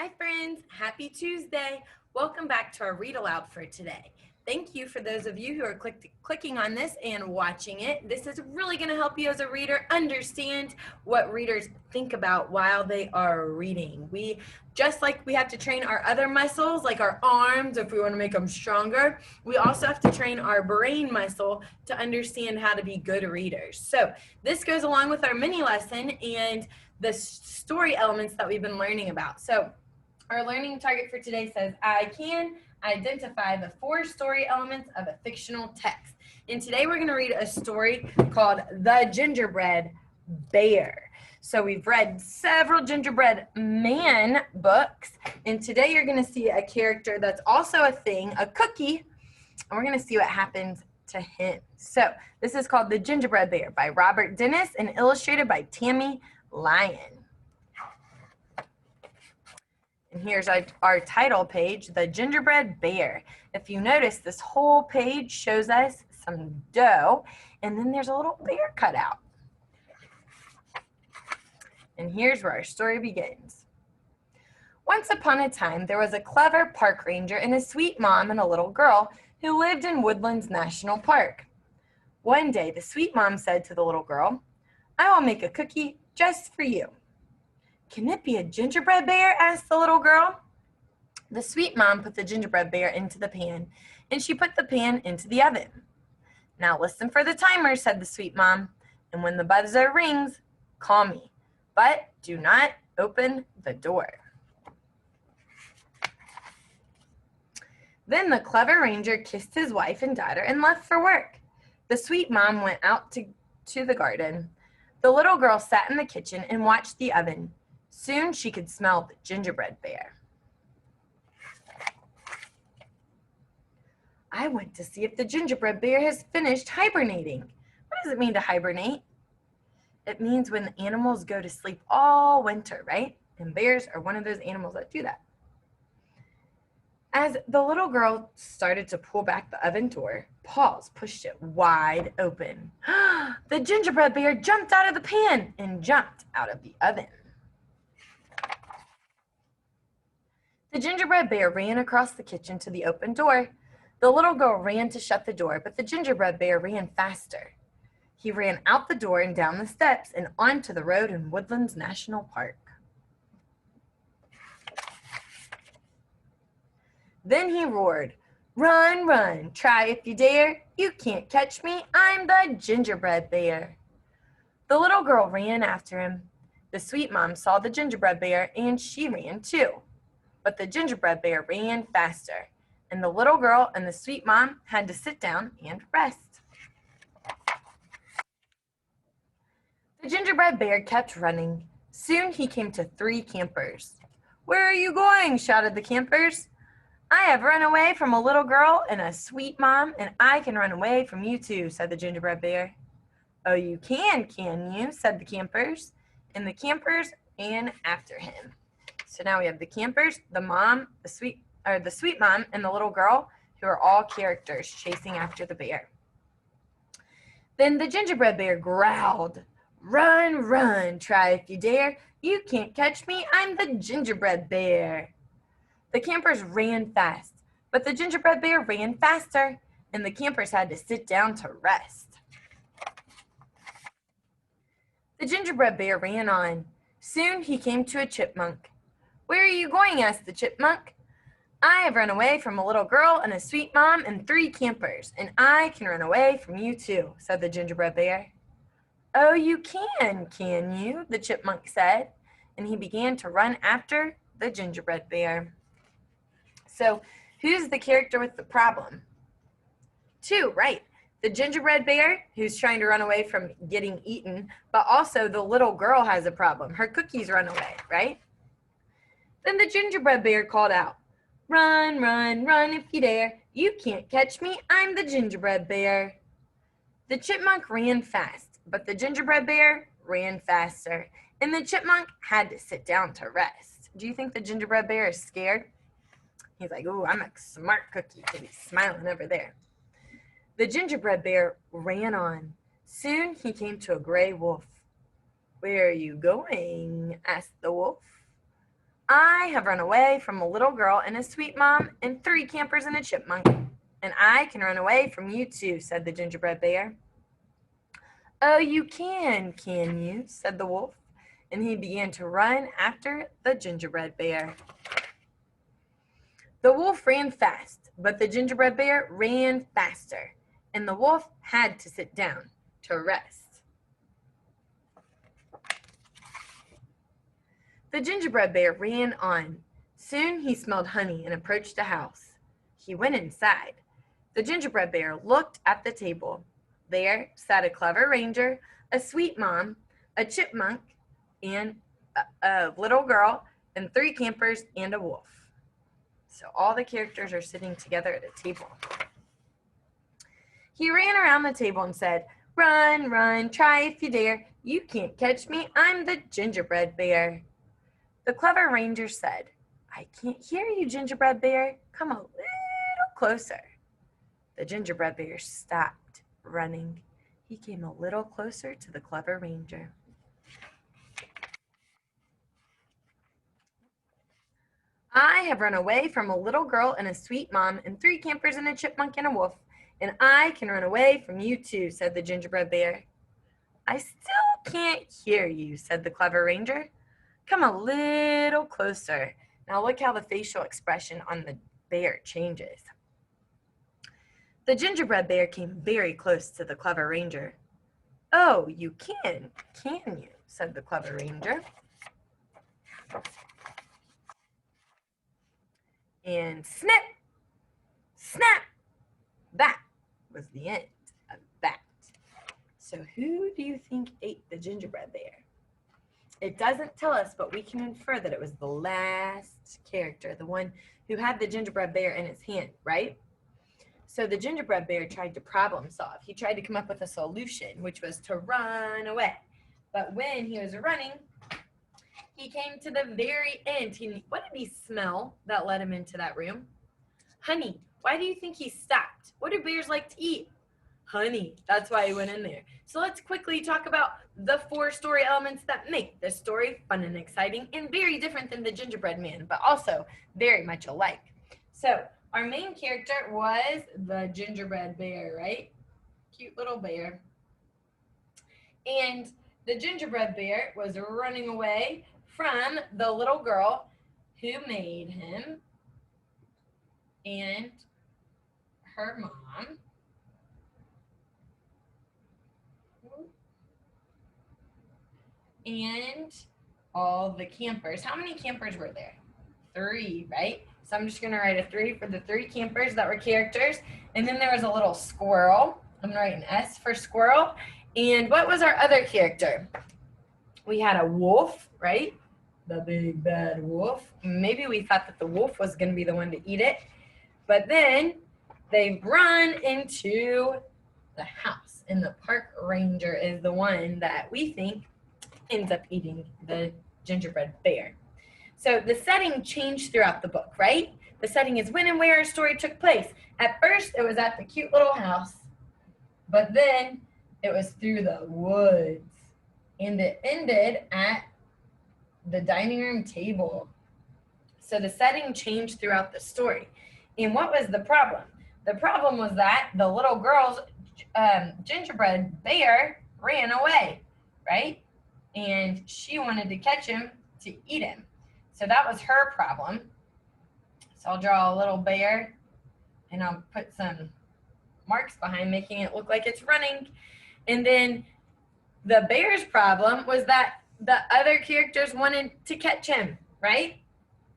Hi friends, happy Tuesday. Welcome back to our read aloud for today. Thank you for those of you who are clicking on this and watching it. This is really going to help you as a reader understand what readers think about while they are reading. Just like we have to train our other muscles, like our arms, if we want to make them stronger, we also have to train our brain muscle to understand how to be good readers. So this goes along with our mini lesson and the story elements that we've been learning about. So our learning target for today says, I can identify the 4 story elements of a fictional text. And today we're going to read a story called The Gingerbread Bear. So we've read several gingerbread man books, and today you're going to see a character that's also a thing, a cookie, and we're going to see what happens to him. So this is called The Gingerbread Bear by Robert Dennis and illustrated by Tammy Lyon. And here's our title page, The Gingerbread Bear. If you notice, this whole page shows us some dough, and then there's a little bear cut out. And here's where our story begins. Once upon a time, there was a clever park ranger and a sweet mom and a little girl who lived in Woodlands National Park. One day, the sweet mom said to the little girl, I will make a cookie just for you. Can it be a gingerbread bear? Asked the little girl. The sweet mom put the gingerbread bear into the pan, and she put the pan into the oven. Now listen for the timer, said the sweet mom, and when the buzzer rings, call me, but do not open the door. Then the clever ranger kissed his wife and daughter and left for work. The sweet mom went out to the garden. The little girl sat in the kitchen and watched the oven. Soon she could smell the gingerbread bear. I went to see if the gingerbread bear has finished hibernating. What does it mean to hibernate? It means when the animals go to sleep all winter, right? And bears are one of those animals that do that. As the little girl started to pull back the oven door, Paws pushed it wide open. The gingerbread bear jumped out of the pan and jumped out of the oven. The gingerbread bear ran across the kitchen to the open door. The little girl ran to shut the door, but the gingerbread bear ran faster. He ran out the door and down the steps and onto the road in Woodlands National Park. Then he roared, Run, run, try if you dare. You can't catch me, I'm the gingerbread bear. The little girl ran after him. The sweet mom saw the gingerbread bear and she ran too. But the gingerbread bear ran faster, and the little girl and the sweet mom had to sit down and rest. The gingerbread bear kept running. Soon he came to 3 campers. Where are you going? Shouted the campers. I have run away from a little girl and a sweet mom, and I can run away from you too, said the gingerbread bear. Oh, you can you? Said the campers, and the campers ran after him. So now we have the campers, the mom, the sweet mom, and the little girl, who are all characters chasing after the bear. Then the gingerbread bear growled, Run, run, try if you dare. You can't catch me, I'm the gingerbread bear. The campers ran fast, but the gingerbread bear ran faster, and the campers had to sit down to rest. The gingerbread bear ran on. Soon he came to a chipmunk. Where are you going? Asked the chipmunk. I have run away from a little girl and a sweet mom and 3 campers, and I can run away from you too, said the gingerbread bear. Oh, you can you? The chipmunk said, and he began to run after the gingerbread bear. So, who's the character with the problem? 2, right. The gingerbread bear, who's trying to run away from getting eaten, but also the little girl has a problem. Her cookies run away, right? Then the gingerbread bear called out, Run, run, run if you dare. You can't catch me, I'm the gingerbread bear. The chipmunk ran fast, but the gingerbread bear ran faster, and the chipmunk had to sit down to rest. Do you think the gingerbread bear is scared? He's like, ooh, I'm a smart cookie, because he's smiling over there. The gingerbread bear ran on. Soon he came to a gray wolf. Where are you going? Asked the wolf. I have run away from a little girl and a sweet mom and 3 campers and a chipmunk. And I can run away from you too, said the gingerbread bear. Oh, you can you? Said the wolf. And he began to run after the gingerbread bear. The wolf ran fast, but the gingerbread bear ran faster, and the wolf had to sit down to rest. The gingerbread bear ran on. Soon he smelled honey and approached a house. He went inside. The gingerbread bear looked at the table. There sat a clever ranger, a sweet mom, a chipmunk, and a little girl, and 3 campers and a wolf. So all the characters are sitting together at a table. He ran around the table and said, "Run, run, try if you dare. You can't catch me. I'm the gingerbread bear." The clever ranger said, "I can't hear you, gingerbread bear. Come a little closer." The gingerbread bear stopped running. He came a little closer to the clever ranger. I have run away from a little girl and a sweet mom and 3 campers and a chipmunk and a wolf, and I can run away from you too, said the gingerbread bear. I still can't hear you, said the clever ranger. Come a little closer. Now look how the facial expression on the bear changes. The gingerbread bear came very close to the clever ranger. Oh, you can you? Said the clever ranger. And snip, snap, that was the end of that. So who do you think ate the gingerbread bear? It doesn't tell us, but we can infer that it was the last character, the one who had the gingerbread bear in his hand, right? So the gingerbread bear tried to problem solve. He tried to come up with a solution, which was to run away. But when he was running, he came to the very end. What did he smell that led him into that room? Honey. Why do you think he stopped? What do bears like to eat? Honey. That's why he went in there. So let's quickly talk about the 4 story elements that make this story fun and exciting and very different than the gingerbread man, but also very much alike. So our main character was the gingerbread bear, right? Cute little bear. And the gingerbread bear was running away from the little girl who made him and her mom. And all the campers. How many campers were there? 3, right? So I'm just going to write a 3 for the 3 campers that were characters. And then there was a little squirrel. I'm going to write an S for squirrel. And what was our other character? We had a wolf, right? The big bad wolf. Maybe we thought that the wolf was going to be the one to eat it. But then they run into the house. And the park ranger is the one that we think ends up eating the gingerbread bear. So the setting changed throughout the book, right? The setting is when and where a story took place. At first, it was at the cute little house, but then it was through the woods, and it ended at the dining room table. So the setting changed throughout the story. And what was the problem? The problem was that the little girl's gingerbread bear ran away, right? And she wanted to catch him to eat him. So that was her problem. So I'll draw a little bear and I'll put some marks behind, making it look like it's running. And then the bear's problem was that the other characters wanted to catch him, right?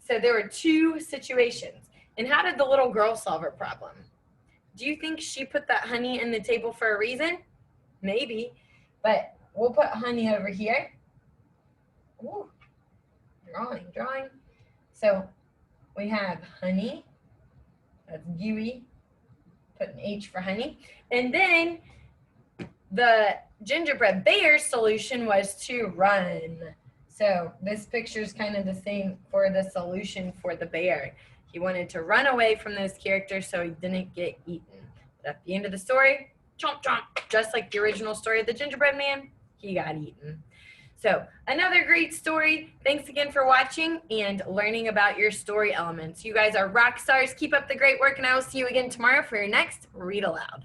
So there were 2 situations. And how did the little girl solve her problem? Do you think she put that honey in the table for a reason? Maybe, but we'll put honey over here. Ooh, drawing. So we have honey. That's gooey. Put an H for honey. And then the gingerbread bear's solution was to run. So this picture is kind of the same for the solution for the bear. He wanted to run away from those characters so he didn't get eaten. But at the end of the story, chomp chomp, just like the original story of the gingerbread man, he got eaten. So another great story. Thanks again for watching and learning about your story elements. You guys are rock stars. Keep up the great work, and I will see you again tomorrow for your next Read Aloud.